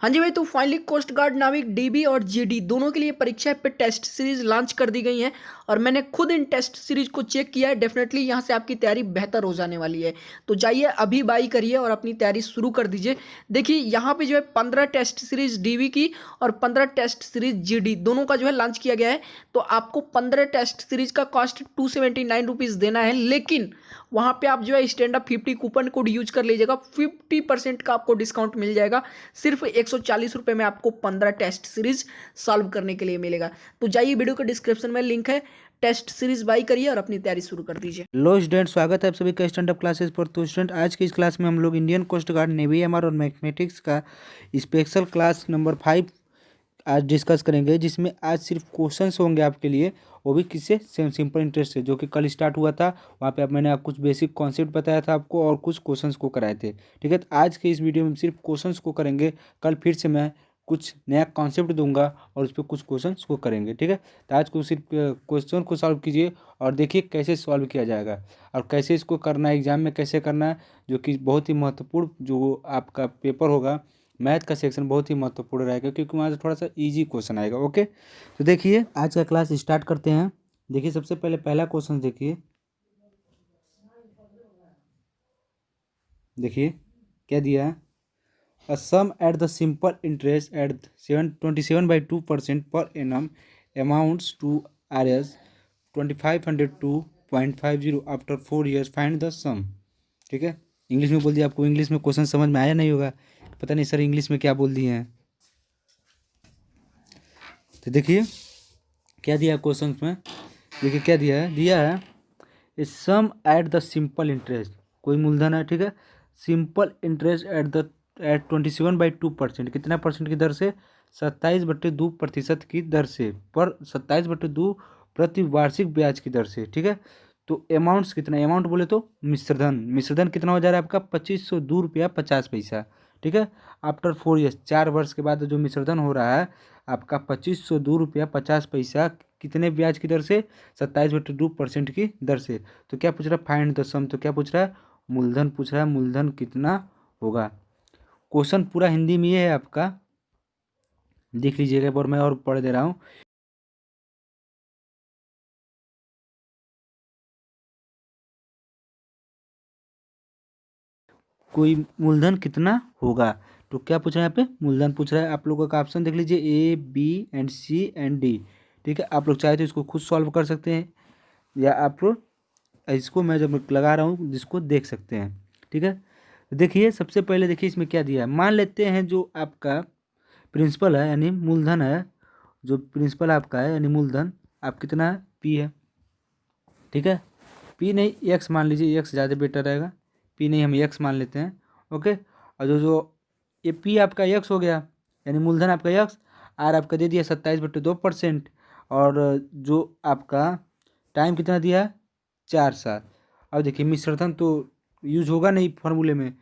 हाँ जी भाई, तो फाइनली कोस्ट गार्ड नाविक डीबी और जीडी दोनों के लिए परीक्षा पे टेस्ट सीरीज लॉन्च कर दी गई है। और मैंने खुद इन टेस्ट सीरीज को चेक किया है। डेफिनेटली यहाँ से आपकी तैयारी बेहतर हो जाने वाली है। तो जाइए अभी बाई करिए और अपनी तैयारी शुरू कर दीजिए। देखिए यहाँ पे जो है 15 टेस्ट सीरीज डीवी की और 15 टेस्ट सीरीज जीडी दोनों का जो है लॉन्च किया गया है। तो आपको 15 टेस्ट सीरीज का कॉस्ट 279 रुपीज़ देना है, लेकिन वहाँ पे आप जो है stand up 50 coupon code use कर लीजिएगा। 50% का आपको डिस्काउंट मिल जाएगा। सिर्फ 140 रुपये में आपको 15 टेस्ट सीरीज सॉल्व करने के लिए मिलेगा। तो जाइए, वीडियो के डिस्क्रिप्शन में लिंक है, टेस्ट सीरीज बाई करिए और अपनी तैयारी शुरू कर दीजिए। लो स्टूडेंट, स्वागत है आप सभी का स्टैंड अप क्लासेस पर। तो स्टूडेंट, आज की इस क्लास में हम लोग Indian coast guard, navy MR और मैथमेटिक्स का स्पेशल क्लास नंबर 5 आज डिस्कस करेंगे, जिसमें आज सिर्फ क्वेश्चंस होंगे आपके लिए, वो भी किससे, सिंपल इंटरेस्ट से, जो कि कल स्टार्ट हुआ था। वहाँ पे मैंने कुछ बेसिक कॉन्सेप्ट बताया था आपको और कुछ क्वेश्चंस को कराए थे। ठीक है, तो आज के इस वीडियो में सिर्फ क्वेश्चंस को करेंगे। कल फिर से मैं कुछ नया कॉन्सेप्ट दूंगा और उस पर कुछ क्वेश्चंस को करेंगे। ठीक है, तो आज को सिर्फ क्वेश्चन को सॉल्व कीजिए और देखिए कैसे सॉल्व किया जाएगा और कैसे इसको करना है, एग्जाम में कैसे करना है, जो कि बहुत ही महत्वपूर्ण जो आपका पेपर होगा मैथ का सेक्शन बहुत ही महत्वपूर्ण रहेगा, क्योंकि वहाँ से थोड़ा सा इजी क्वेश्चन आएगा। ओके, तो देखिए आज का क्लास स्टार्ट करते हैं। देखिए सबसे पहले पहला क्वेश्चन देखिए क्या दिया है। A sum at the simple interest at 27/2% per annum amounts to Rs 2502.50 after 4 years. Find the sum. ठीक है, इंग्लिश में बोल दिया। आपको इंग्लिश में क्वेश्चन समझ में आया नहीं होगा, पता नहीं सर इंग्लिश में क्या बोल दिए हैं। तो देखिए क्या दिया क्वेश्चन में। देखिए क्या दिया है ए सम एट द सिंपल इंटरेस्ट, कोई मूलधन है। ठीक है, सिंपल इंटरेस्ट एट 27/2%, कितना परसेंट की दर से, 27/2% की दर से, पर 27/2 प्रति वार्षिक ब्याज की दर से। ठीक है, तो अमाउंट्स कितना, अमाउंट बोले तो मिश्रधन कितना हो जा रहा है आपका, 2502 रुपया 50 पैसा। ठीक है, आफ्टर 4 ईयर्स, 4 वर्ष के बाद जो मिश्रधन हो रहा है आपका 2502 रुपया 50 पैसा, कितने ब्याज की दर से, 27/2% की दर से। तो क्या पूछ रहा है, फाइंड द सम। तो क्या पूछ रहा है, मूलधन पूछ रहा है, मूलधन कितना होगा। क्वेश्चन पूरा हिंदी में है आपका, देख लीजिएगा एक बार, मैं और पढ़ दे रहा हूँ। कोई मूलधन कितना होगा, तो क्या पूछ रहा है यहाँ पे, मूलधन पूछ रहा है। आप लोगों का ऑप्शन देख लीजिए, A B and C and D. ठीक है, आप लोग चाहे तो इसको खुद सॉल्व कर सकते हैं, या आप लोग इसको मैं जब लगा रहा हूँ जिसको देख सकते हैं। ठीक है, देखिए सबसे पहले देखिए इसमें क्या दिया है। मान लेते हैं जो आपका प्रिंसिपल है यानी मूलधन है, जो प्रिंसिपल आपका है यानी मूलधन आप कितना है, पी है। ठीक है, पी नहीं एक्स मान लीजिए, एक्स ज़्यादा बेटर रहेगा, पी नहीं हम एक्स मान लेते हैं। ओके, और जो ये पी आपका एक्स हो गया, यानी मूलधन आपका एक्स, आर आपका दे दिया 27/2%, और जो आपका टाइम कितना दिया है, 4 साल। अब देखिए मिश्रधन तो यूज होगा नहीं फॉर्मूले में,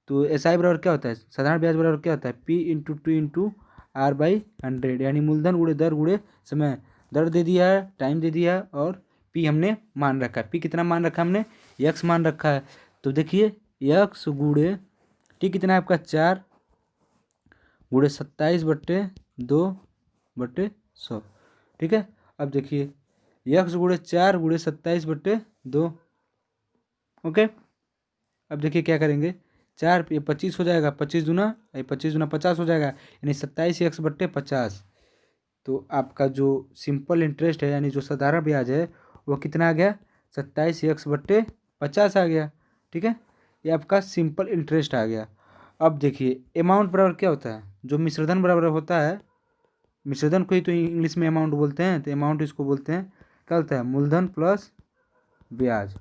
तो एस आई बराबर क्या होता है, साधारण ब्याज बराबर क्या होता है, P × 2 × R/100, यानी मूलधन गुणे दर गुणे समय। दर दे दिया है, टाइम दे दिया है, और पी हमने मान रखा है। पी कितना मान रखा है हमने, एक्स मान रखा है। तो देखिए एक्स गुणे टी कितना है आपका, 4 गुणे 27/2/100। ठीक है, अब देखिए एक्स गुणे 4 गुणे 27/2। ओके, अब देखिए क्या करेंगे, 4 ये 25 हो जाएगा, 25 दूना 50 हो जाएगा, यानी 27x/50। तो आपका जो सिंपल इंटरेस्ट है यानी जो साधारण ब्याज है वो कितना आ गया, 27x/50 आ गया। ठीक है, ये आपका सिंपल इंटरेस्ट आ गया। अब देखिए अमाउंट बराबर क्या होता है, जो मिश्रधन बराबर होता है, मिश्रधन को ही तो इंग्लिश में अमाउंट बोलते हैं, तो अमाउंट इसको बोलते हैं, क्या होता है, मूलधन प्लस ब्याज।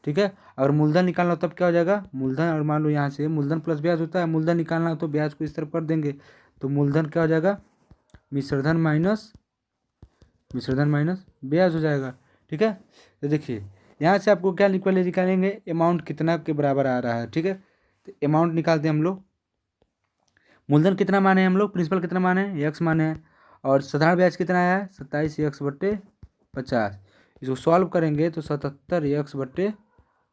ठीक है, अगर मूलधन निकालना हो तब क्या हो जाएगा, मूलधन, और मान लो यहाँ से मूलधन प्लस ब्याज होता है, मूलधन निकालना हो तो ब्याज को इस तरफ कर देंगे, तो मूलधन क्या हो जाएगा, मिश्रधन माइनस ब्याज हो जाएगा। ठीक है, तो देखिए यहाँ से आपको क्या निकालेंगे, अमाउंट कितना के बराबर आ रहा है। ठीक है, तो अमाउंट निकालते हैं हम लोग। मूलधन कितना माने हैं हम लोग, प्रिंसिपल कितना माने हैं, एक्स माने हैं, और साधारण ब्याज कितना आया है, 27x/50। इसको सॉल्व करेंगे तो 77x/50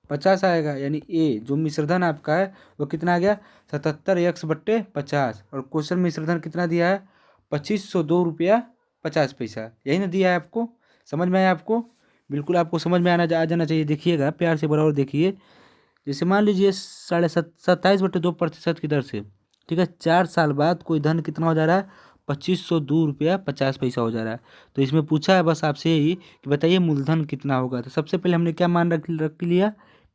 50 आएगा, यानी ए जो मिश्रधन आपका है वो कितना आ गया 77x/50। और क्वेश्चन मिश्रधन कितना दिया है 2502 रुपया 50 पैसा, यही ना दिया है आपको। समझ में आया आपको? बिल्कुल आपको समझ में आ जाना चाहिए। देखिएगा प्यार से बराबर देखिए। जैसे मान लीजिए 27.2% की दर से, ठीक है, 4 साल बाद कोई धन कितना हो जा रहा है 2502 रुपया 50 पैसा हो जा रहा है। तो इसमें पूछा है बस आपसे यही कि बताइए मूलधन कितना होगा। तो सबसे पहले हमने क्या मान रख लिया,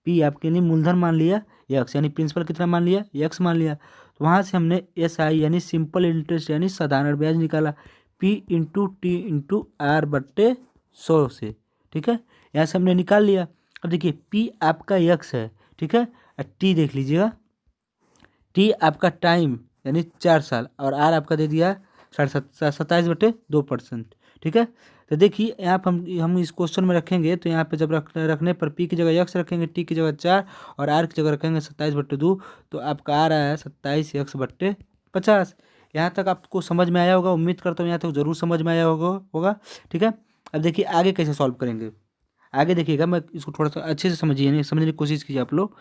पी आपके लिए मूलधन मान लिया, यक्स यानी प्रिंसिपल कितना मान लिया, यक्स मान लिया। तो वहाँ से हमने एस आई यानी सिंपल इंटरेस्ट यानी साधारण ब्याज निकाला, P into T into R बट्टे 100 से, ठीक है, यहाँ से हमने निकाल लिया। अब देखिए पी आपका यक्स है, ठीक है, टी देख लीजिएगा, टी आपका टाइम यानी 4 साल, और आर आपका दे दिया 27/2%, ठीक है। तो देखिए यहाँ पर हम इस क्वेश्चन में रखेंगे तो यहाँ पे जब रखने पर पी की जगह यक्स रखेंगे, टी की जगह 4 और आर की जगह रखेंगे 27/2, तो आपका आ रहा है 27x/50। यहाँ तक आपको समझ में आया होगा, उम्मीद करता हूँ यहाँ तक जरूर समझ में आया होगा, ठीक है। अब देखिए आगे कैसे सॉल्व करेंगे, आगे देखिएगा, मैं इसको थोड़ा सा अच्छे से समझिए, नहीं समझने की कोशिश कीजिए आप लोग।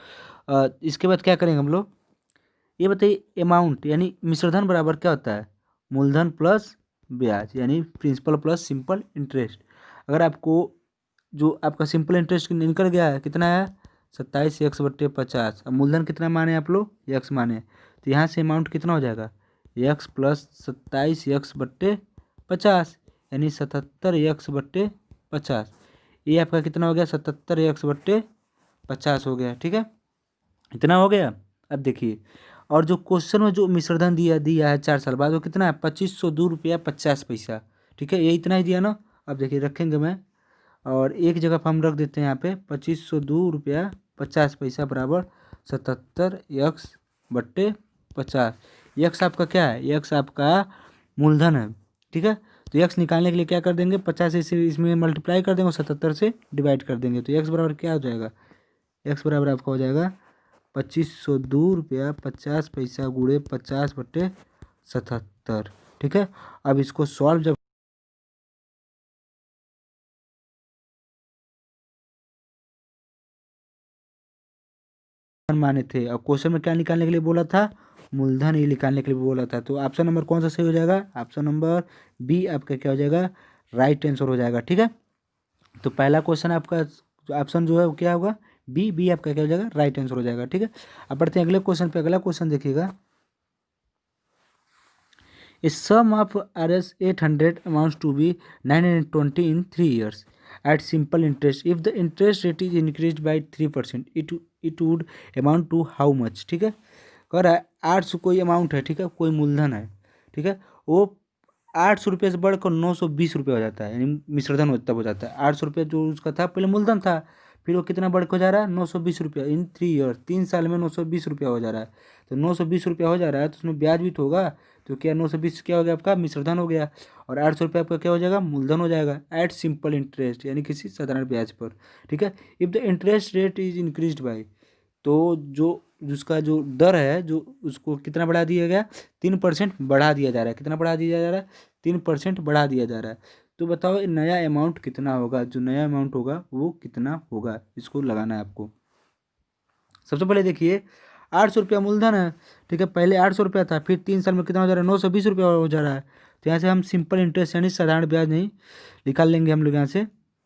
इसके बाद क्या करेंगे हम लोग, ये बताइए अमाउंट यानी मिश्रधन बराबर क्या होता है, मूलधन प्लस ब्याज यानी प्रिंसिपल प्लस सिंपल इंटरेस्ट। अगर आपको जो आपका सिंपल इंटरेस्ट निकल गया है कितना है 27x/50, अब मूलधन कितना माने आप लोग, यक्स माने, तो यहाँ से अमाउंट कितना हो जाएगा यक्स प्लस 27x/50 यानी 77x/50। ये आपका कितना हो गया 77x/50 हो गया, ठीक है, इतना हो गया। अब देखिए और जो क्वेश्चन में जो मिश्रधन दिया है 4 साल बाद वो कितना है 2502 रुपया 50 पैसा, ठीक है, ये इतना ही दिया ना। अब देखिए रखेंगे मैं और एक जगह पर हम रख देते हैं यहाँ पे 2502 रुपया 50 पैसा बराबर 77x/50। यक्स आपका क्या है, यक्स आपका मूलधन है, ठीक है। तो यक्स निकालने के लिए क्या कर देंगे 50 से इसमें मल्टीप्लाई कर देंगे और 77 से डिवाइड कर देंगे, तो यक्स बराबर क्या हो जाएगा, यक्स बराबर आपका हो जाएगा 2502 रुपया 50 पैसा गुणे 50/77, ठीक है। अब इसको सॉल्व जब माने थे और क्वेश्चन में क्या निकालने के लिए बोला था, मूलधन ही निकालने के लिए बोला था, तो ऑप्शन नंबर कौन सा सही हो जाएगा, ऑप्शन नंबर बी आपका क्या हो जाएगा राइट आंसर हो जाएगा, ठीक है। तो पहला क्वेश्चन आपका ऑप्शन जो है वो क्या होगा बी आपका क्या हो जाएगा राइट आंसर हो जाएगा, ठीक है। अब बढ़ते हैं अगले क्वेश्चन पे। अगला क्वेश्चन देखिएगा, A sum of Rs 800 amounts to be 920 in 3 years at simple interest. If the interest rate is increased by 3%, it would amount to how much? ठीक है, कह रहा है 800 कोई अमाउंट है, ठीक है, कोई मूलधन है, ठीक है, वो 800 रुपये से बढ़कर 920 रुपये हो जाता है, यानी मिश्रधन तब हो जाता है। 800 रुपये जो उसका था पहले मूलधन था, फिर वो कितना बढ़ के हो जा रहा है 920 रुपया इन 3 ईयर, 3 साल में 920 रुपया हो जा रहा है। तो 920 रुपया हो जा रहा है तो उसमें ब्याज भी तो होगा, तो क्या 920 क्या हो गया आपका मिश्रधन हो गया, और 800 रुपया आपका क्या हो जाएगा मूलधन हो जाएगा एट सिंपल इंटरेस्ट यानी किसी साधारण ब्याज पर, ठीक है। If the interest rate is increase by, तो जो उसका जो दर है जो उसको कितना बढ़ा दिया गया 3% बढ़ा दिया जा रहा है, कितना बढ़ा दिया जा रहा है 3% बढ़ा दिया जा रहा है। तो बताओ नया अमाउंट कितना होगा, जो नया अमाउंट होगा वो कितना होगा, इसको लगाना है आपको। सबसे पहले देखिए 800 रुपया मूलधन है, ठीक है, पहले 800 रुपया था, फिर 3 साल में कितना हो जा रहा है 920 रुपया हो जा रहा है। तो यहाँ से हम सिंपल इंटरेस्ट यानी साधारण ब्याज नहीं निकाल लेंगे हम लोग यहाँ से।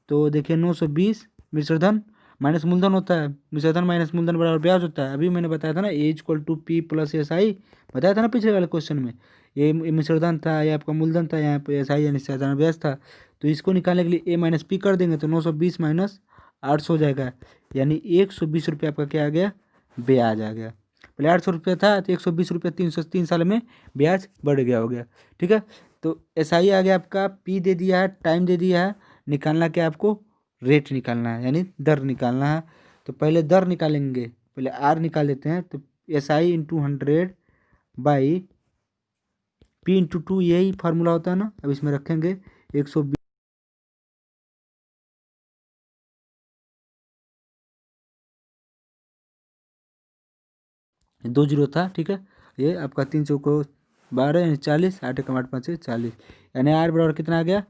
तो देखिए 920 मिश्रधन माइनस मूलधन होता है, मिश्रधन माइनस मूलधन बराबर ब्याज होता है। अभी मैंने बताया था ना A equal to P plus S I, बताया था ना पिछले वाले क्वेश्चन में, ये मिश्रधन था, ये आपका मूलधन था, यहाँ पे एस आई यानी साधारण ब्याज था। तो इसको निकालने के लिए ए माइनस पी कर देंगे तो 920 माइनस 800 हो जाएगा, यानी 120 रुपया आपका क्या आ गया ब्याज आ गया। पहले 800 रुपया था तो 120 रुपया 3 साल में ब्याज बढ़ गया हो गया, ठीक है। तो एस आई आ गया आपका, पी दे दिया है, टाइम दे दिया है, निकालना क्या आपको रेट निकालना है यानी दर निकालना है। तो पहले दर निकालेंगे, पहले आर निकाल लेते हैं, तो S I into 100 by P into 2 यही फार्मूला होता है ना। अब इसमें रखेंगे 120 2 जीरो था, ठीक है, ये आपका 3 चौको 12 यानी 40, 8 एक 8 5 40, यानी आर बराबर कितना आ गया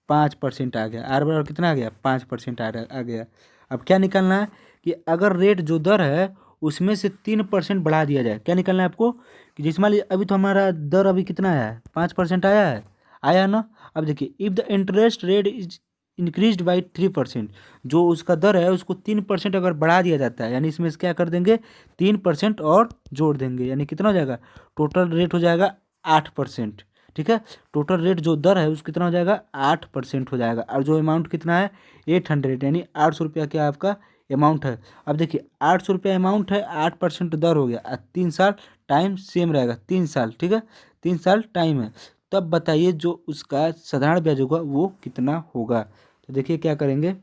5% आ गया, आर बराबर कितना आ गया 5% आ गया। अब क्या निकालना है कि अगर रेट जो दर है उसमें से 3% बढ़ा दिया जाए। क्या निकालना है आपको कि जैसे मान लीजिए अभी तो हमारा दर अभी कितना आया है, 5% आया है, आया ना। अब देखिए if the interest rate is increased by 3%, जो उसका दर है उसको 3% अगर बढ़ा दिया जाता है, यानी इसमें से क्या कर देंगे 3% और जोड़ देंगे, यानी कितना हो जाएगा, टोटल रेट हो जाएगा 8%। ठीक है, टोटल रेट जो दर है उसको कितना हो जाएगा 8% हो जाएगा। और जो अमाउंट कितना है 800, यानी 800 रुपया क्या आपका अमाउंट है। अब देखिए 800 रुपया अमाउंट है, 8% दर हो गया, 3 साल टाइम सेम रहेगा, 3 साल। ठीक है, 3 साल टाइम है। तब बताइए जो उसका साधारण ब्याज होगा वो कितना होगा। तो देखिए क्या करेंगे,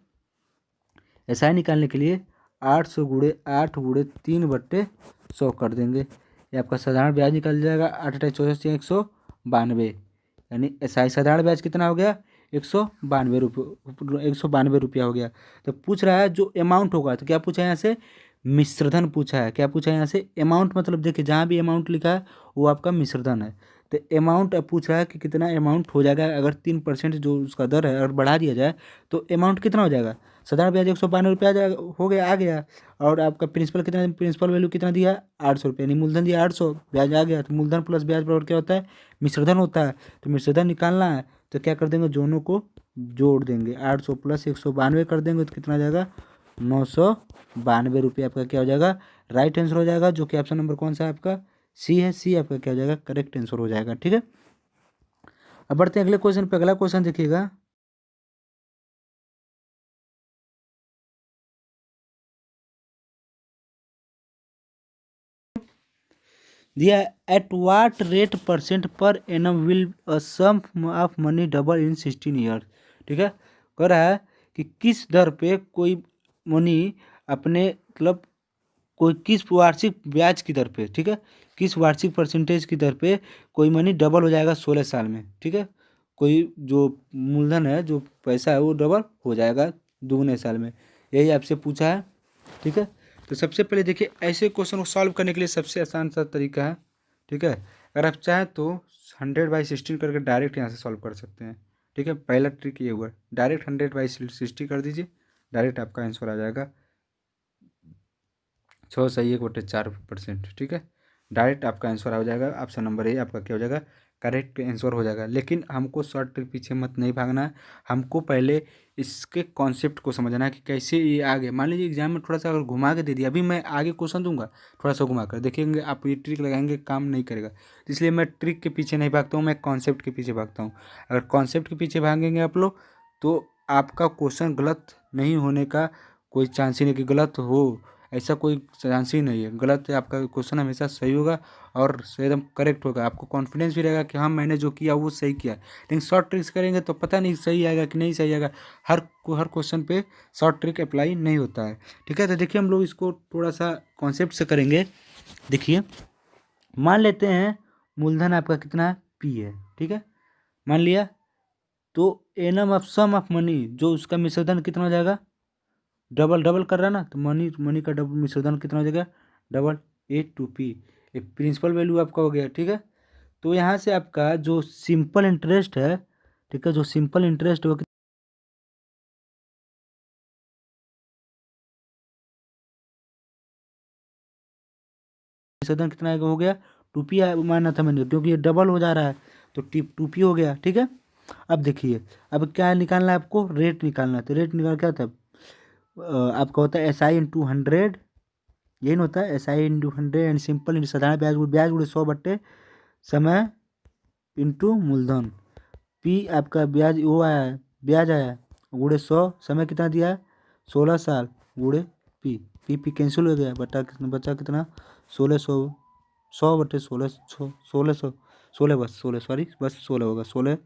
एसआई निकालने के लिए 800 गुणे 8 गुणे 3/100 कर देंगे, ये आपका साधारण ब्याज निकल जाएगा। 8 8 64 यानी एसआई साधारण ब्याज कितना हो गया 192 रुपया हो गया। तो पूछ रहा है जो अमाउंट होगा, तो क्या पूछा है यहाँ से मिश्रधन पूछा है। क्या पूछा है यहाँ से अमाउंट, मतलब देखिए जहाँ भी अमाउंट लिखा है वो आपका मिश्रधन है। तो अमाउंट अब पूछ रहा है कि कितना अमाउंट हो जाएगा अगर 3% जो उसका दर है अगर बढ़ा दिया जाए तो अमाउंट कितना हो जाएगा। साधारण ब्याज 192 रुपया हो गया, आ गया। और आपका प्रिंसिपल कितना, प्रिंसिपल वैल्यू कितना दिया 800 रुपये, यानी मूलधन दिया 800, ब्याज आ गया। तो मूलधन प्लस ब्याज बराबर क्या होता है मिश्रधन होता है। तो मिश्रधन निकालना है तो क्या कर देंगे, दोनों को जोड़ देंगे, 800 प्लस 192 कर देंगे तो कितना आ जाएगा 992 रुपये आपका क्या हो जाएगा राइट आंसर हो जाएगा। जो कि ऑप्शन नंबर कौन सा है आपका सी है, सी आपका क्या हो जाएगा करेक्ट आंसर हो जाएगा। ठीक है, अब बढ़ते हैं अगले क्वेश्चन पे। अगला क्वेश्चन देखिएगा, दिया at what rate percent per annum will a sum of money double in 16 year. ठीक है, कह रहा है कि किस दर पे कोई मनी अपने मतलब कोई किस वार्षिक ब्याज की दर पे, ठीक है, किस वार्षिक परसेंटेज की दर पे कोई मनी डबल हो जाएगा 16 साल में। ठीक है, कोई जो मूलधन है जो पैसा है वो डबल हो जाएगा दुगने साल में, यही आपसे पूछा है। ठीक है, तो सबसे पहले देखिए ऐसे क्वेश्चन को सॉल्व करने के लिए सबसे आसान सा तरीका है। ठीक है, अगर आप चाहें तो 100/16 करके डायरेक्ट यहाँ से सॉल्व कर सकते हैं। ठीक है, पहला ट्रिक ये हुआ, डायरेक्ट 100/60 कर दीजिए, डायरेक्ट आपका आंसर आ जाएगा 6 सही 1/4%। ठीक है, डायरेक्ट आपका आंसर हो जाएगा, ऑप्शन नंबर ए आपका क्या हो जाएगा करेक्ट आंसर हो जाएगा। लेकिन हमको शॉर्ट ट्रिक पीछे मत नहीं भागना है, हमको पहले इसके कॉन्सेप्ट को समझना है कि कैसे ये आगे, मान लीजिए एग्जाम में थोड़ा सा अगर घुमा के दे दिया, अभी मैं आगे क्वेश्चन दूंगा थोड़ा सा घुमा कर देखेंगे आप, ये ट्रिक लगाएंगे काम नहीं करेगा। तो इसलिए मैं ट्रिक के पीछे नहीं भागता हूँ, मैं कॉन्सेप्ट के पीछे भागता हूँ। अगर कॉन्सेप्ट के पीछे भागेंगे आप लोग तो आपका क्वेश्चन गलत नहीं होने का कोई चांस ही नहीं, कि गलत हो ऐसा कोई चांस ही नहीं है। गलत है, आपका क्वेश्चन हमेशा सही होगा और एकदम करेक्ट होगा। आपको कॉन्फिडेंस भी रहेगा कि हाँ मैंने जो किया वो सही किया। लेकिन शॉर्ट ट्रिक्स करेंगे तो पता नहीं सही आएगा कि नहीं सही आएगा, हर क्वेश्चन पे शॉर्ट ट्रिक अप्लाई नहीं होता है। ठीक है, तो देखिए हम लोग इसको थोड़ा सा कॉन्सेप्ट से करेंगे। देखिए मान लेते हैं मूलधन आपका कितना पी है। ठीक है, मान लिया, तो amount of sum of money जो उसका मिश्रधन कितना हो जाएगा डबल डबल कर रहा है ना, तो मनी मनी का डबल मिश्रधन कितना हो जाएगा डबल A2P। एक प्रिंसिपल वैल्यू आपका हो गया। ठीक है, तो यहाँ से आपका जो सिंपल इंटरेस्ट है, ठीक है, जो सिंपल इंटरेस्ट वो मिश्रधन कितना हो गया 2P माना था मैंने, क्योंकि ये डबल हो जा रहा है तो 2P हो गया। ठीक है, अब देखिए अब क्या निकालना है आपको, रेट निकालना है। तो रेट निकाल क्या था आपका होता है SI/100, यही ना होता है SI/100 एंड सिंपल साधारण ब्याज ब्याज गुणे 100 समय इंटू मूलधन। पी आपका ब्याज वो आया है, ब्याज आया गुणे 100, समय कितना दिया है 16 साल गुणे पी, पी कैंसिल हो गया, बटा कितना बचा कितना 1600, 100/16, 1600 बस 16 सॉरी बस 16 होगा 16,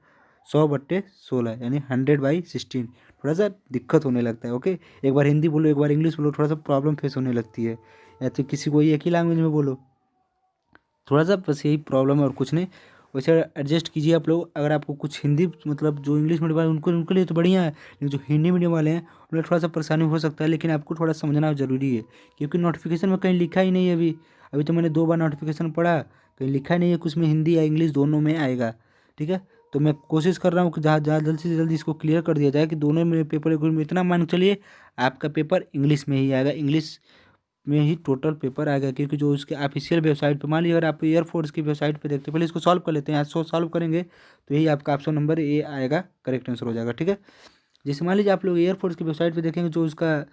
100/16 यानी 100/16। थोड़ा सा दिक्कत होने लगता है। ओके, एक बार हिंदी बोलो एक बार इंग्लिश बोलो, थोड़ा सा प्रॉब्लम फेस होने लगती है, या तो किसी को एक ही लैंग्वेज में बोलो, थोड़ा सा बस यही प्रॉब्लम है और कुछ नहीं। वैसे एडजस्ट कीजिए आप लोग। अगर आपको कुछ हिंदी मतलब जो इंग्लिश मीडियम वाले उनको उनके लिए तो बढ़िया है, लेकिन जो हिंदी मीडियम वाले हैं उन्हें थोड़ा सा परेशानी हो सकता है। लेकिन आपको थोड़ा समझना ज़रूरी है, क्योंकि नोटिफिकेशन में कहीं लिखा ही नहीं है। अभी अभी तो मैंने 2 बार नोटिफिकेशन पढ़ा, कहीं लिखा ही नहीं है कुछ में हिंदी या इंग्लिश दोनों में आएगा। ठीक है, तो मैं कोशिश कर रहा हूँ कि ज़्यादा जल्दी से जल्दी इसको क्लियर कर दिया जाए कि दोनों मेरे पेपर में इतना मान के चलिए आपका पेपर इंग्लिश में ही आएगा, इंग्लिश में ही टोटल पेपर आएगा, क्योंकि जो उसके ऑफिशियल वेबसाइट पे, मान लीजिए अगर आप एयरफोर्स की वेबसाइट पे देखते हैं, पहले इसको सॉल्व कर लेते हैं। आज सॉल्व करेंगे तो यही आपका ऑप्शन नंबर ए आएगा, करेक्ट आंसर हो जाएगा। ठीक है, जैसे मान लीजिए आप लोग एयरफोर्स की वेबसाइट पे देखेंगे, जो उसका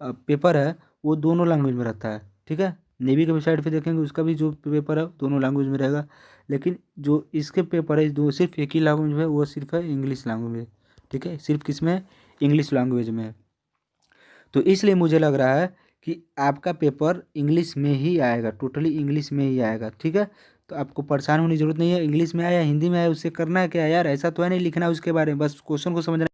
पेपर है वो दोनों लैंग्वेज में रहता है। ठीक है, नेवी की वेबसाइट पे देखेंगे उसका भी जो पेपर है दोनों लैंग्वेज में रहेगा, लेकिन जो इसके पेपर है दो सिर्फ एक ही लैंग्वेज में है, वो सिर्फ है इंग्लिश लैंग्वेज में। ठीक है, सिर्फ किस में है, इंग्लिश लैंग्वेज में है। तो इसलिए मुझे लग रहा है कि आपका पेपर इंग्लिश में ही आएगा, टोटली इंग्लिश में ही आएगा। ठीक है, तो आपको परेशान होने की जरूरत नहीं है, इंग्लिश में आया हिंदी में आया उससे करना है क्या यार, ऐसा तो है नहीं लिखना उसके बारे में, बस क्वेश्चन को समझना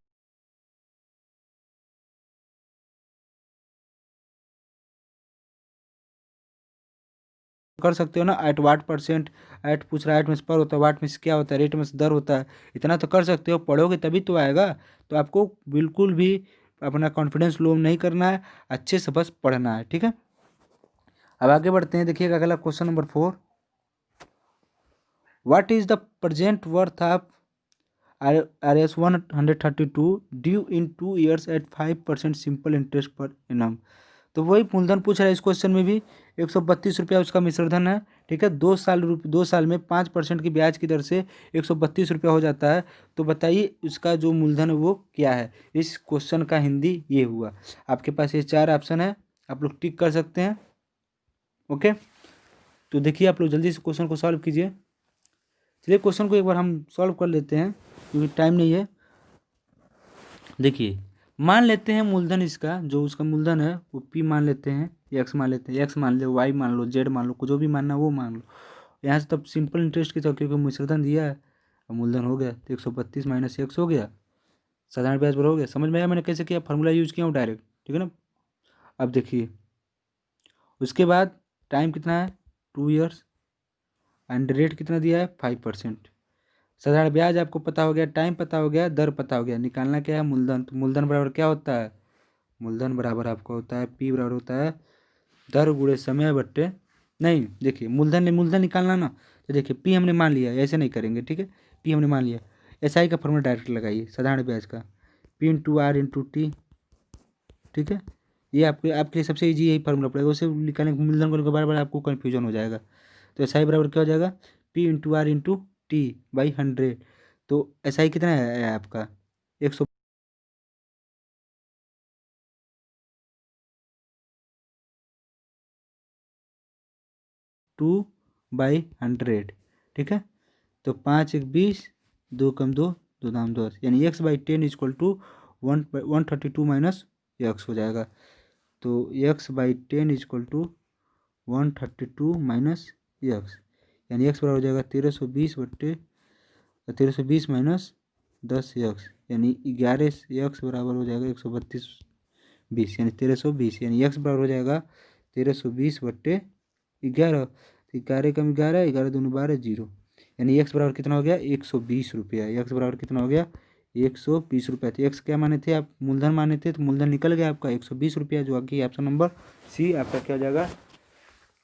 कर सकते हो ना। एट वाट परसेंट, एट पूछ रहा है, एट में पर होता है, वाट में क्या होता है, रेट में दर होता है, इतना तो कर सकते हो, पढ़ोगे तभी तो आएगा। तो आपको बिल्कुल भी अपना कॉन्फिडेंस लो नहीं करना है, अच्छे से बस पढ़ना है। ठीक है, अब आगे बढ़ते हैं, देखिएगा अगला question number 4। What is the present worth of RS 132 due in 2 years at 5% simple interest per annum. तो वही मूलधन पूछ रहा है इस क्वेश्चन में भी, 132 रुपया उसका मिश्रधन है। ठीक है, 2 साल में 5% की ब्याज की दर से 132 रुपया हो जाता है। तो बताइए उसका जो मूलधन है वो क्या है। इस क्वेश्चन का हिंदी ये हुआ। आपके पास ये 4 ऑप्शन है, आप लोग टिक कर सकते हैं। ओके, तो देखिए आप लोग जल्दी से क्वेश्चन को सॉल्व कीजिए। चलिए क्वेश्चन को एक बार हम सॉल्व कर लेते हैं क्योंकि टाइम नहीं है। देखिए, मान लेते हैं मूलधन इसका, जो उसका मूलधन है वो P मान लेते हैं, X मान लेते हैं, X मान लो, Y मान लो, Z मान लो, जो भी मानना वो मान लो। यहाँ से तब सिंपल इंटरेस्ट की, तो क्योंकि मिश्रधन दिया है और मूलधन हो गया, तो 132 माइनस X हो गया, साधारण ब्याज पर हो गया। समझ में आया मैंने कैसे किया, फार्मूला यूज किया हूँ डायरेक्ट। ठीक है ना, अब देखिए उसके बाद टाइम कितना है 2 years, एंड रेट कितना दिया है 5%। साधारण ब्याज आपको पता हो गया, टाइम पता हो गया, दर पता हो गया, निकालना क्या है मूलधन। तो मूलधन बराबर क्या होता है, मूलधन बराबर आपको होता है P बराबर होता है दर गुणे समय बट्टे, नहीं देखिए मूलधन निकालना ना, तो देखिए P हमने मान लिया, ऐसे नहीं करेंगे। ठीक है, P हमने मान लिया, SI का फॉर्मूला डायरेक्ट लगाइए, साधारण ब्याज का P into R into T। ठीक है, ये आपके लिए सबसे ईजी यही फार्मूला पड़ेगा, उसे निकालने मूलधन को बार बार आपको कन्फ्यूजन हो जाएगा। तो SI बराबर क्या हो जाएगा, P into R into T by 100। तो SI कितना है आपका 100 2/100। ठीक है, तो 5 1 20, 2 कम 2, 2 दाम 10, यानी x/10 equal to 132 minus x हो जाएगा। तो x/10 equal to 132 minus x, यानी एक्स बराबर हो जाएगा 1320 बट्टे 1320 माइनस 10x, यानी 11x बराबर हो जाएगा 132 20, यानी 1320, यानी x बराबर हो जाएगा 1320 बट्टे 11। 11 कम 11, 11 दूनी 12, 0, यानी एक्स बराबर कितना हो गया 120 रुपया। एक्स बराबर कितना हो गया 120 रुपया। तो एक्स क्या माने थे आप, मूलधन माने थे, तो मूलधन निकल गया आपका 120 रुपया, जो आगे ऑप्शन नंबर सी आपका क्या हो जाएगा,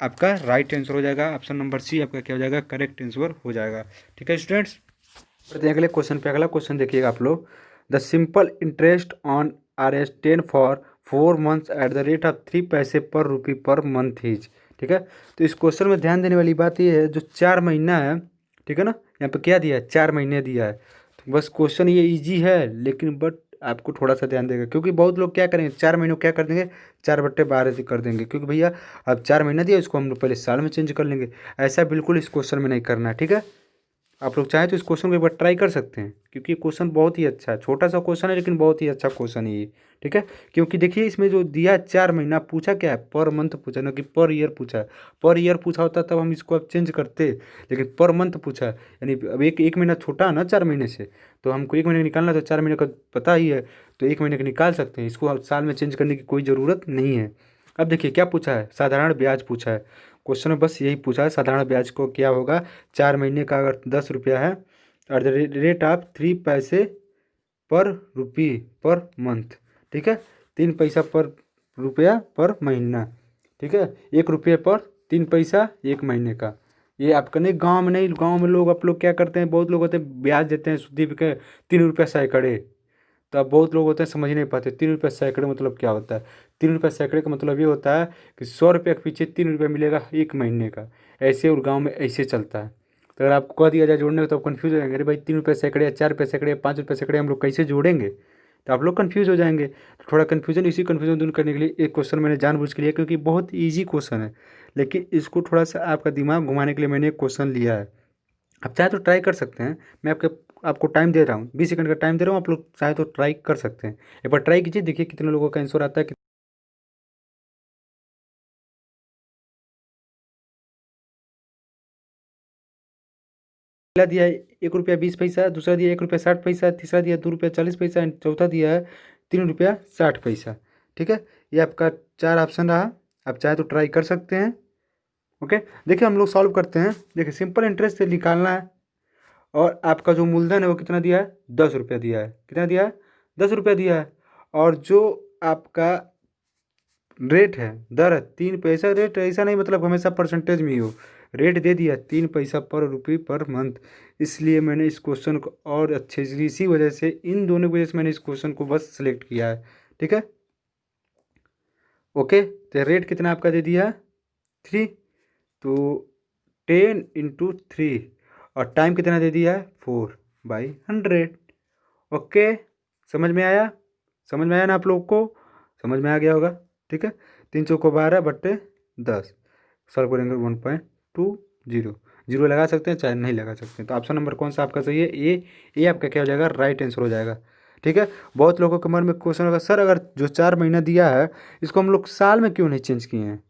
आपका राइट आंसर हो जाएगा। ऑप्शन नंबर सी आपका क्या हो जाएगा, करेक्ट आंसर हो जाएगा। ठीक है स्टूडेंट्स, बढ़ते हैं अगले क्वेश्चन पे। अगला क्वेश्चन देखिएगा आप लोग, the simple interest on RS 10 for 4 months at the rate of 3 पैसे पर रुपी पर मंथ इज। ठीक है, तो इस क्वेश्चन में ध्यान देने वाली बात ये है, जो 4 महीना है, ठीक है ना, यहाँ पे क्या दिया है 4 महीने दिया है। तो बस क्वेश्चन ये इजी है, लेकिन बट आपको थोड़ा सा ध्यान देगा, क्योंकि बहुत लोग क्या करेंगे 4 महीनों क्या कर देंगे 4/12 कर देंगे, क्योंकि भैया अब 4 महीना दिया, इसको हम लोग पहले साल में चेंज कर लेंगे। ऐसा बिल्कुल इस क्वेश्चन में नहीं करना है। ठीक है, आप लोग चाहें तो इस क्वेश्चन को एक बार ट्राई कर सकते हैं, क्योंकि ये क्वेश्चन बहुत ही अच्छा है, छोटा सा क्वेश्चन है लेकिन बहुत ही अच्छा क्वेश्चन है ये। ठीक है, क्योंकि देखिए इसमें जो दिया है 4 महीना, पूछा क्या है पर मंथ पूछा, ना कि पर ईयर पूछा है। पर ईयर पूछा होता तब हम इसको अब चेंज करते, लेकिन पर मंथ पूछा है, यानी अब एक महीना छोटा है ना 4 महीने से, तो हमको 1 महीने निकालना, तो 4 महीने का पता ही है, तो 1 महीने का निकाल सकते हैं, इसको अब साल में चेंज करने की कोई ज़रूरत नहीं है। अब देखिए क्या पूछा है, साधारण ब्याज पूछा है क्वेश्चन में, बस यही पूछा है साधारण ब्याज को क्या होगा। 4 महीने का अगर 10 रुपया है, एट द रेट ऑफ 3 पैसे पर रुपी पर मंथ। ठीक है, 3 पैसा पर रुपया पर महीना। ठीक है, 1 रुपये पर 3 पैसा 1 महीने का, ये आपका नहीं, गांव में नहीं, गांव में लोग, आप लोग क्या करते हैं, बहुत लोग होते हैं ब्याज देते हैं सूदी पे 3 रुपया सैकड़े। तो अब बहुत लोग होते हैं समझ नहीं पाते 3 रुपया सैकड़े मतलब क्या होता है। 3 रुपया सैकड़े का मतलब ये होता है कि 100 रुपये के पीछे 3 रुपया मिलेगा 1 महीने का। ऐसे और गाँव में ऐसे चलता है। तो अगर आपको कह दिया जाए जोड़ने को तो आप कन्फ्यूज हो जाएंगे, अरे भाई 3 रुपया सैकड़े या 4 रुपया सैकड़े या 5 रुपया सैकड़े हम लोग कैसे जोड़ेंगे, तो आप लोग कन्फ्यूज हो जाएंगे। तो थोड़ा कन्फ्यूजन, इसी कन्फ्यूजन दूर करने के लिए एक क्वेश्चन मैंने जानबूझ के लिया, क्योंकि बहुत ईजी क्वेश्चन है, लेकिन इसको थोड़ा सा आपका दिमाग घुमाने के लिए मैंने एक क्वेश्चन लिया है। आप चाहे तो ट्राई कर सकते हैं, मैं आपको टाइम दे रहा हूँ, 20 सेकंड का टाइम दे रहा हूँ, आप लोग चाहे तो ट्राई कर सकते हैं। एक बार ट्राई कीजिए, देखिए कितने लोगों का आंसर आता है। पहला दिया है 1 रुपया 20 पैसा, दूसरा दिया 1 रुपया 60 पैसा, तीसरा दिया 2 रुपया 40 पैसा एंड चौथा दिया है 3 रुपया 60 पैसा। ठीक है, ये आपका 4 ऑप्शन रहा। आप चाहे तो ट्राई कर सकते हैं। ओके, देखिए हम लोग सॉल्व करते हैं। देखिए सिंपल इंटरेस्ट से निकालना है, और आपका जो मूलधन है वो कितना दिया है, 10 रुपया दिया है। कितना दिया है, 10 रुपया दिया है। और जो आपका रेट है, दर है 3 पैसा, रेट ऐसा नहीं मतलब हमेशा परसेंटेज में ही हो, रेट दे दिया 3 पैसा पर रुपये पर मंथ। इसलिए मैंने इस क्वेश्चन को और अच्छे से, इसी वजह से, इन दोनों की वजह से मैंने इस क्वेश्चन को बस सेलेक्ट किया है। ठीक है, ओके। तो रेट कितना आपका दे दिया, 3, तो 10 × 3, और टाइम कितना दे दिया है, 4/100। ओके, समझ में आया, समझ में आया ना आप लोग को, समझ में आ गया होगा। ठीक है, 3 × 12 = 10, सॉल्व करेंगे 1.20, जीरो लगा सकते हैं चाहे नहीं लगा सकते हैं। तो ऑप्शन नंबर कौन सा आपका सही है, ए आपका क्या हो जाएगा, राइट आंसर हो जाएगा। ठीक है, बहुत लोगों के मन में क्वेश्चन होगा, सर अगर जो 4 महीना दिया है इसको हम लोग साल में क्यों नहीं चेंज किए हैं।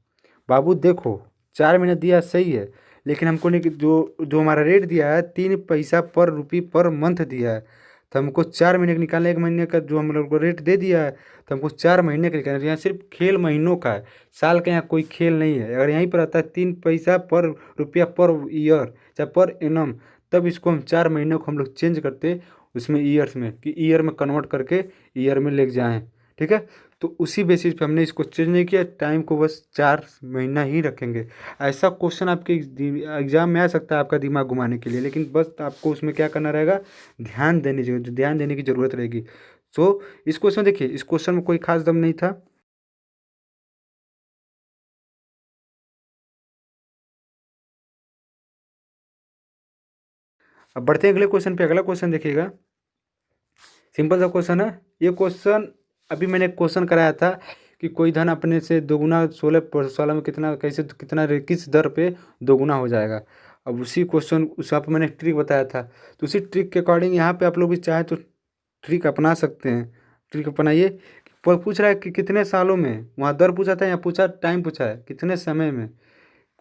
बाबू देखो, 4 महीना दिया सही है, लेकिन हमको नहीं, जो जो हमारा रेट दिया है 3 पैसा पर रुपये पर मंथ दिया है, तो हमको 4 महीने का निकालना, 1 महीने का जो हम लोग को रेट दे दिया है, तो हमको 4 महीने का निकालना। यहाँ सिर्फ खेल महीनों का है, साल का यहाँ कोई खेल नहीं है। अगर यहीं पर आता है 3 पैसा पर रुपया पर ईयर, चाहे पर एनम, तब इसको हम 4 महीने को हम लोग चेंज करते उसमें ईयर्स में, कि ईयर में कन्वर्ट करके ईयर में ले जाएँ। ठीक है, तो उसी बेसिस पे हमने इसको चेंज नहीं किया, टाइम को बस 4 महीना ही रखेंगे। ऐसा क्वेश्चन आपके एग्जाम में आ सकता है आपका दिमाग घुमाने के लिए, लेकिन बस आपको उसमें क्या करना रहेगा, ध्यान देने की ज़रूरत रहेगी। सो इस क्वेश्चन देखिए, इस क्वेश्चन में कोई खास दम नहीं था। अब बढ़ते हैं अगले क्वेश्चन पे। अगला क्वेश्चन देखिएगा, सिंपल सा क्वेश्चन है। ये क्वेश्चन अभी मैंने क्वेश्चन कराया था कि कोई धन अपने से दोगुना 16 में कितना, कैसे, किस दर पे दोगुना हो जाएगा। अब उसी क्वेश्चन, उस आप मैंने ट्रिक बताया था, तो उसी ट्रिक के अकॉर्डिंग यहाँ पे आप लोग भी चाहे तो ट्रिक अपना सकते हैं। ट्रिक अपनाइए। पूछ रहा है कि कितने सालों में, वहाँ दर पूछा था, यहाँ पूछा टाइम पूछा है, कितने समय में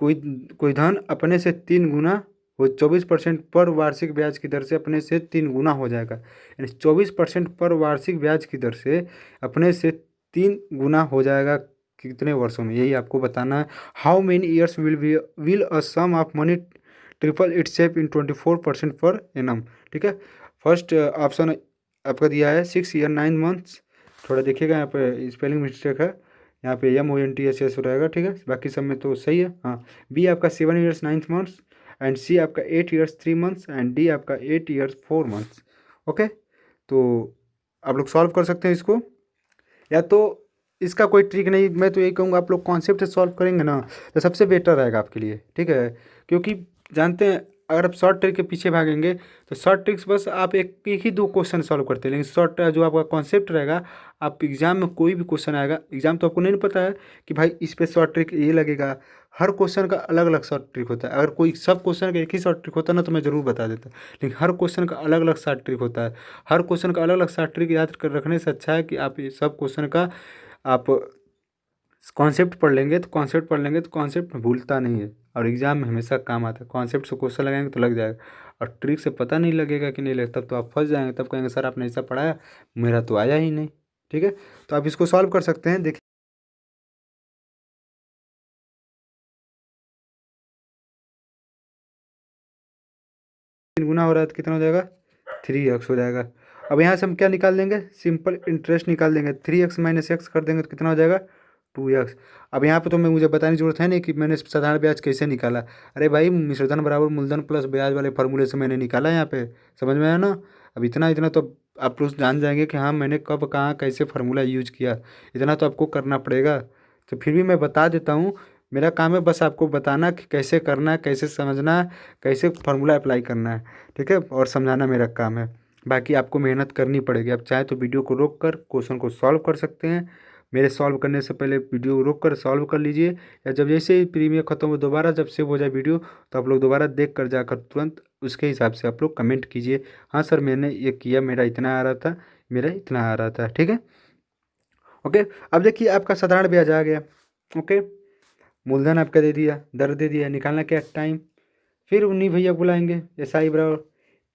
कोई कोई धन अपने से 3 गुना, वो 24% पर वार्षिक ब्याज की दर से अपने से 3 गुना हो जाएगा। यानी 24% पर वार्षिक ब्याज की दर से अपने से 3 गुना हो जाएगा कितने वर्षों में, यही आपको बताना है। How many years will a sum of money triple its shape in 24% per annum. ठीक है, फर्स्ट ऑप्शन आपका दिया है 6 ईयर 9 मंथ्स। थोड़ा देखिएगा, यहाँ पे स्पेलिंग मिस्टेक है, यहाँ पे MONTHS रहेगा। ठीक है, बाकी सब में तो सही है। हाँ, बी आपका 7 ईयर्स 9 मंथ्स, एंड सी आपका 8 ईयर्स 3 मंथ्स, एंड डी आपका 8 ईयर्स 4 मंथ्स। ओके, तो आप लोग सॉल्व कर सकते हैं इसको, या तो इसका कोई ट्रिक नहीं, मैं तो यही कहूँगा आप लोग कॉन्सेप्ट से सॉल्व करेंगे ना तो सबसे बेटर रहेगा आपके लिए। ठीक है, क्योंकि जानते हैं अगर आप शॉर्ट ट्रिक के पीछे भागेंगे तो शॉर्ट ट्रिक्स बस आप एक ही 2 क्वेश्चन सॉल्व करते हैं, लेकिन शॉर्ट जो आपका कॉन्सेप्ट रहेगा, आप एग्जाम में कोई भी क्वेश्चन आएगा, एग्जाम तो आपको नहीं पता है कि भाई इस पे शॉर्ट ट्रिक ये लगेगा। हर क्वेश्चन का अलग अलग शॉर्ट ट्रिक होता है। अगर कोई सब क्वेश्चन का एक ही शॉर्ट ट्रिक होता ना तो मैं ज़रूर बता देता, लेकिन हर क्वेश्चन का अलग अलग शॉर्ट ट्रिक होता है। हर क्वेश्चन का अलग अलग शॉर्ट ट्रिक याद कर रखने से अच्छा है कि आप ये सब क्वेश्चन का आप कॉन्सेप्ट पढ़ लेंगे, तो कॉन्सेप्ट भूलता नहीं है और एग्जाम में हमेशा काम आता है। कॉन्सेप्ट से क्वेश्चन लगाएंगे तो लग जाएगा, और ट्रिक से पता नहीं लगेगा कि नहीं लगता, तब तो आप फंस जाएंगे, तब कहेंगे सर आपने ऐसा पढ़ाया, मेरा तो आया ही नहीं। ठीक है, तो आप इसको सॉल्व कर सकते हैं। देखिए 3 गुना हो रहा है तो कितना हो जाएगा, 3x हो जाएगा। अब यहाँ से हम क्या निकाल देंगे, सिंपल इंटरेस्ट निकाल देंगे। 3x - x कर देंगे तो कितना हो जाएगा, 2x। अब यहाँ पे तो मैं मुझे बताने की जरूरत है नहीं कि मैंने साधारण ब्याज कैसे निकाला। अरे भाई मिश्रधन बराबर मूलधन प्लस ब्याज वाले फार्मूले से मैंने निकाला यहाँ पे, समझ में आया ना। अब इतना इतना तो आप लोग जान जाएंगे कि हाँ मैंने कब कहाँ कैसे फार्मूला यूज किया, इतना तो आपको करना पड़ेगा। तो फिर भी मैं बता देता हूँ, मेरा काम है बस आपको बताना कि कैसे करना है, कैसे समझना है, कैसे फार्मूला अप्लाई करना है, ठीक है, और समझाना मेरा काम है। बाकी आपको मेहनत करनी पड़ेगी। आप चाहे तो वीडियो को रोक कर क्वेश्चन को सॉल्व कर सकते हैं, मेरे सॉल्व करने से पहले वीडियो रोक कर सॉल्व कर लीजिए, या जब जैसे ही प्रीमियर ख़त्म हो दोबारा जब सेव हो जाए वीडियो तो आप लोग दोबारा देख कर जाकर तुरंत उसके हिसाब से आप लोग कमेंट कीजिए, हाँ सर मैंने ये किया, मेरा इतना आ रहा था, मेरा इतना आ रहा था, ठीक है। ओके, अब देखिए आपका साधारण ब्याज आ गया। ओके, मूलधन आपका दे दिया, दर दे दिया, निकालना क्या टाइम। फिर उन्हीं भैया बुलाएंगे, SI बराबर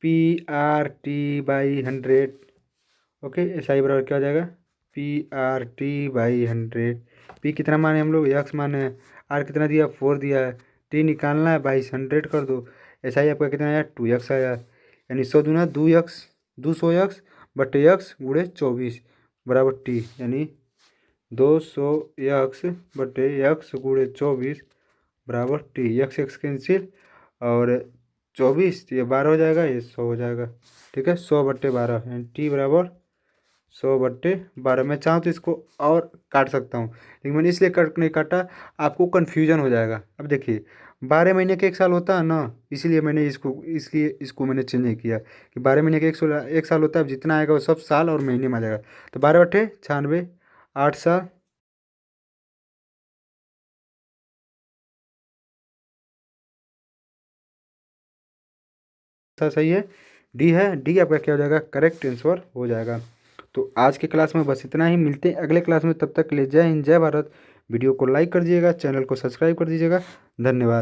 PRT/100। ओके, SI बराबर क्या हो जाएगा, PRT/100। P कितना माने हम लोग, x माने हैं, R कितना दिया 4 दिया है, T निकालना है, 100 कर दो। SI आपका कितना आया 2x आया, यानी 100 दूना 2x, 200x बटे x गुणे 24 बराबर T, यानी 200x बटे x गुणे 24 बराबर T। x कैंसिल और 24 तो ये 12 हो जाएगा, ये 100 हो जाएगा, ठीक है। 100/12 यानी T बराबर 100/12। मैं चाहूँ तो इसको और काट सकता हूँ, लेकिन मैंने इसलिए कट नहीं काटा, आपको कन्फ्यूजन हो जाएगा। अब देखिए 12 महीने का 1 साल होता है ना, इसीलिए मैंने इसको मैंने चेंज नहीं किया कि 12 महीने का 1 साल होता है। अब जितना आएगा वो सब साल और महीने में आ जाएगा, तो 12/96 8 साल। सही है, डी है, डी आपका क्या हो जाएगा, करेक्ट आंसर हो जाएगा। तो आज के क्लास में बस इतना ही, मिलते हैं अगले क्लास में, तब तक के लिए जय हिंद जय भारत। वीडियो को लाइक कर दीजिएगा, चैनल को सब्सक्राइब कर दीजिएगा, धन्यवाद।